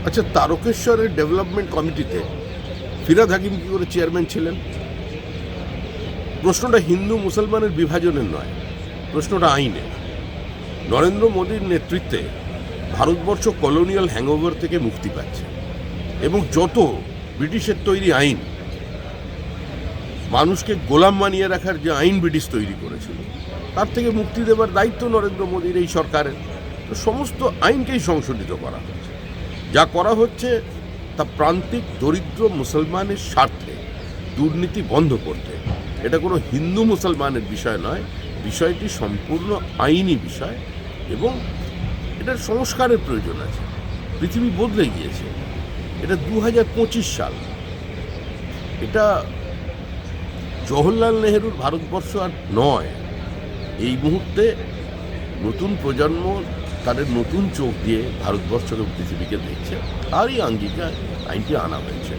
আচ্ছা, তারকেশ্বরের ডেভেলপমেন্ট কমিটিতে ফিরহাদ হাকিম কি করে চেয়ারম্যান ছিলেন? প্রশ্নটা হিন্দু মুসলমানের বিভাজনের নয়, প্রশ্নটা আইনের। নরেন্দ্র মোদীর নেতৃত্বে ভারতবর্ষ কলোনিয়াল হ্যাংওভার থেকে মুক্তি পাচ্ছে এবং যত ব্রিটিশের তৈরি আইন, মানুষকে গোলাম বানিয়ে রাখার যে আইন ব্রিটিশ তৈরি করেছিল, তার থেকে মুক্তি দেবার দায়িত্ব নরেন্দ্র মোদীর এই সরকারের। তো সমস্ত আইনকেই সংশোধিত করা হচ্ছে। যা করা হচ্ছে তা প্রান্তিক দরিদ্র মুসলমানের স্বার্থে, দুর্নীতি বন্ধ করতে। এটা কোনো হিন্দু মুসলমানের বিষয় নয়, বিষয়টি সম্পূর্ণ আইনি বিষয় এবং এটার সংস্কারের প্রয়োজন আছে। পৃথিবী বদলে গিয়েছে, এটা 2025 সাল। এটা জওহরলাল নেহরুর ভারতবর্ষ আর নয়। এই মুহূর্তে নতুন প্রজন্ম তাদের নতুন চোখ দিয়ে ভারতবর্ষকে পৃথিবীকে দেখছে, তারই আঙ্গিকে আইনটি আনা হয়েছে।